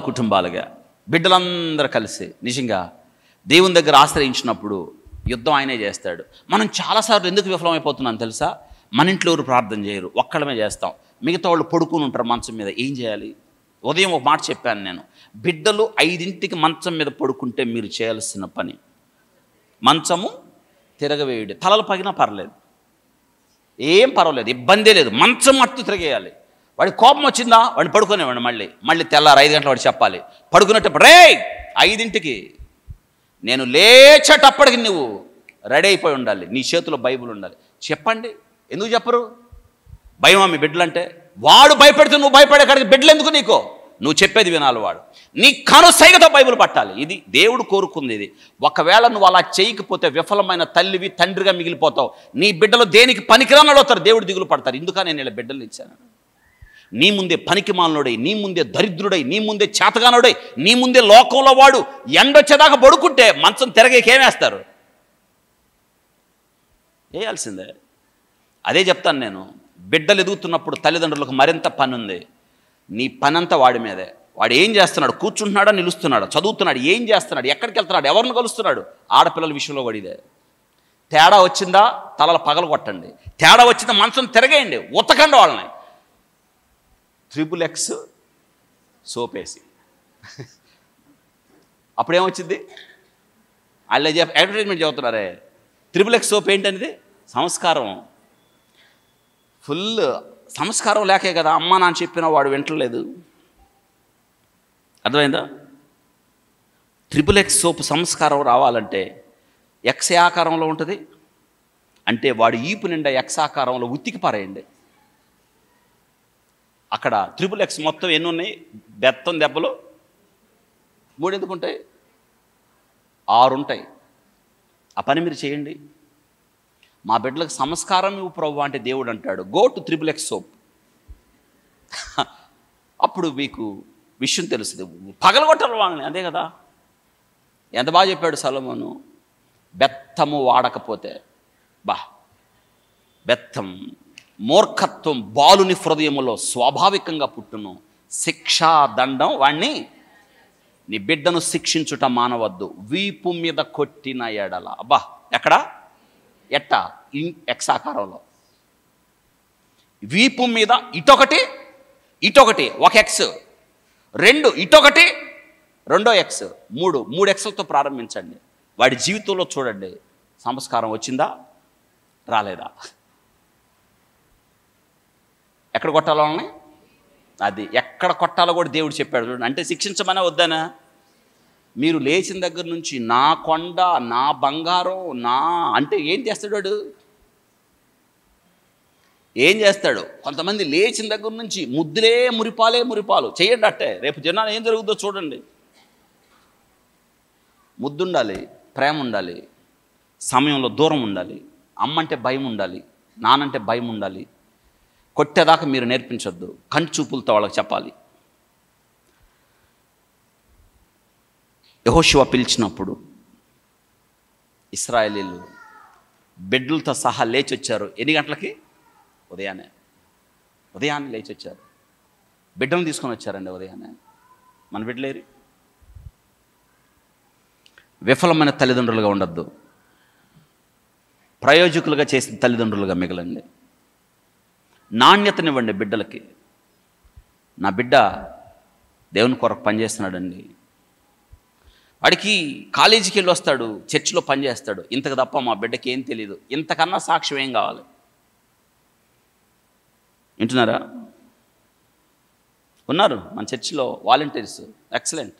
కుటుంబాలుగా బిడ్డలందరూ కలిసి నిజంగా దేవుని దగ్గర ఆశ్రయించినప్పుడు యుద్ధం ఆయనే చేస్తాడు. మనం చాలాసార్లు ఎందుకు విఫలమైపోతున్నాం తెలుసా? మన ఇంట్లో ఎవరు ప్రార్థన చేయరు, ఒక్కడమే చేస్తాం. మిగతా వాళ్ళు పడుకుని ఉంటారు మంచం మీద. ఏం చేయాలి? ఉదయం ఒక మాట చెప్పాను నేను, బిడ్డలు 5ంటికి మంచం మీద పడుకుంటే మీరు చేయాల్సిన పని మంచము తిరగవేయుడి. తలలు పగినా పర్లేదు, ఏం పర్వాలేదు, ఇబ్బందే లేదు, మంచం మట్టు తిరగేయాలి. వాడి కోపం వచ్చిందా వాడిని పడుకునేవాడు, మళ్ళీ తెల్లారు 5 గంటల వాడు చెప్పాలి పడుకునేటప్పుడు, రే 5ంటికి నేను లేచేటప్పటికి నువ్వు రెడీ అయిపోయి ఉండాలి, నీ చేతిలో బైబిల్ ఉండాలి. చెప్పండి, ఎందుకు చెప్పరు? భయమా మీ బిడ్డలంటే? వాడు భయపెడితే నువ్వు భయపడే కాడికి బిడ్డలు ఎందుకు నీకు? నువ్వు చెప్పేది వినాలి. వాడు నీ కనుసైగతో బైబిల్ పట్టాలి. ఇది దేవుడు కోరుకుంది. ఇది ఒకవేళ నువ్వు అలా చేయకపోతే విఫలమైన తల్లివి తండ్రిగా మిగిలిపోతావు. నీ బిడ్డలు దేనికి పనికిరాని అడుగుతారు, దేవుడు దిగులు పడతారు. ఎందుకని నేను ఇలా బిడ్డలు ఇచ్చాను? నీ ముందే పనికిమాలినోడై, నీ ముందే దరిద్రుడై, నీ ముందే చేతగానుడై, నీ ముందే లోకంలో వాడు ఎండొచ్చేదాకా పడుకుంటే మంచం తిరగేకేమేస్తారు? వేయాల్సిందే. అదే చెప్తాను నేను, బిడ్డలు ఎదుగుతున్నప్పుడు తల్లిదండ్రులకు మరింత పని ఉంది. నీ పనంతా వాడి మీదే. వాడు ఏం చేస్తున్నాడు? కూర్చుంటున్నాడా, నిలుస్తున్నాడా, చదువుతున్నాడు, ఏం చేస్తున్నాడు, ఎక్కడికి వెళ్తున్నాడు, ఎవరిని కలుస్తున్నాడు? ఆడపిల్లల విషయంలో వాడిదే. తేడా వచ్చిందా తలలు పగలు కొట్టండి, తేడా వచ్చిందా మంచం తిరగేయండి, ఉతకండి వాళ్ళని. XXX సోపేసి అప్పుడేమొచ్చింది? వాళ్ళు అడ్వర్టైజ్మెంట్ చెబుతున్నారే, XXX సోప్ ఏంటనేది సంస్కారం. ఫుల్ సంస్కారం లేకే కదా అమ్మ నాన్న చెప్పినా వాడు వింటలేదు. అర్థమైందా? XXX సోపు సంస్కారం రావాలంటే ఎక్స్ ఆకారంలో ఉంటుంది, అంటే వాడు ఈపు నిండా ఎక్స్ ఆకారంలో ఉత్తికి పారేయండి. అక్కడ XXX మొత్తం ఎన్ని ఉన్నాయి? బెత్తం దెబ్బలు 3 ఎందుకు ఉంటాయి? 6 ఉంటాయి. ఆ పని మీరు చేయండి. మా బిడ్డలకు సంస్కారం ఇవ్వు ప్రభు అంటే దేవుడు అంటాడు, గో టు XXX సోప్. అప్పుడు మీకు విషయం తెలుస్తుంది, పగలగొట్టాలి వాళ్ళని. అదే కదా, ఎంత బాగా చెప్పాడు సొలొమోను, బెత్తము వాడకపోతే బెత్తం మూర్ఖత్వం బాలుని హృదయములో స్వాభావికంగా పుట్టును, శిక్షా దండం వాణ్ణి. నీ బిడ్డను శిక్షించుట మానవద్దు, వీపు మీద కొట్టిన ఎడల. ఎక్కడ? ఎట్టా? ఎక్స్ ఆకారంలో వీపు మీద ఇటొకటి ఒక ఎక్స్, 2 ఇటొకటి 2 ఎక్స్, 3 ఎక్స్లతో ప్రారంభించండి. వాడి జీవితంలో చూడండి సంస్కారం వచ్చిందా రాలేదా. ఎక్కడ కొట్టాలో వాళ్ళని? అది ఎక్కడ కొట్టాలో కూడా దేవుడు చెప్పాడు చూడండి. అంటే శిక్షించమనే వద్దానా? మీరు లేచిన దగ్గర నుంచి నా కొండ, నా బంగారం, నా అంటే ఏం చేస్తాడు వాడు? ఏం చేస్తాడు? కొంతమంది లేచిన దగ్గర నుంచి ముద్దులే మురిపాలు చేయండి. అట్టే రేపు జనాలు ఏం జరుగుతుందో చూడండి. ముద్దు ఉండాలి, ప్రేమ ఉండాలి, సమయంలో దూరం ఉండాలి, అమ్మంటే భయం ఉండాలి, నానంటే భయం ఉండాలి. కొట్టేదాకా మీరు నేర్పించొద్దు, కంటి చూపులతో వాళ్ళకి చెప్పాలి. యెహోషువ పిలిచినప్పుడు ఇశ్రాయేలీలు బిడ్డలతో సహా లేచి వచ్చారు. ఎన్ని గంటలకి? ఉదయాన్నే లేచి వచ్చారు. బిడ్డలను తీసుకొని వచ్చారండి ఉదయాన్నే. మన బిడ్డలేరి? విఫలమైన తల్లిదండ్రులుగా ఉండొద్దు, ప్రయోజకులుగా చేసిన తల్లిదండ్రులుగా మిగలండి. నాణ్యతనివ్వండి బిడ్డలకి. నా బిడ్డ దేవుని కొరకు పనిచేస్తున్నాడండి, వాడికి కాలేజీకి వెళ్ళి వస్తాడు, చర్చిలో పనిచేస్తాడు, ఇంతకు తప్ప మా బిడ్డకి ఏం తెలియదు. ఇంతకన్నా సాక్ష్యం ఏం కావాలి? వింటున్నారా? ఉన్నారు మన చర్చిలో వాలంటీర్స్, ఎక్సలెంట్.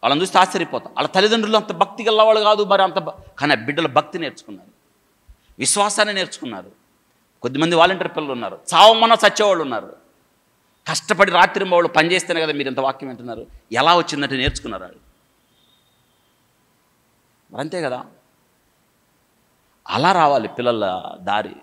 వాళ్ళని చూస్తే ఆశ్చర్యపోతాం. వాళ్ళ తల్లిదండ్రులు అంత భక్తి గలవాళ్ళు కాదు, మరి అంత కానీ బిడ్డల భక్తి నేర్చుకున్నారు, విశ్వాసాన్ని నేర్చుకున్నారు. కొద్దిమంది వాలంటీర్ పిల్లలు ఉన్నారు, చావమన్నా చచ్చేవాళ్ళు ఉన్నారు. కష్టపడి రాత్రి వాళ్ళు పనిచేస్తేనే కదా మీరు ఇంత వాక్యం వింటున్నారు. ఎలా వచ్చిందంటే నేర్చుకున్నారు వాళ్ళు. మరి అంతే కదా, అలా రావాలి పిల్లల దారి.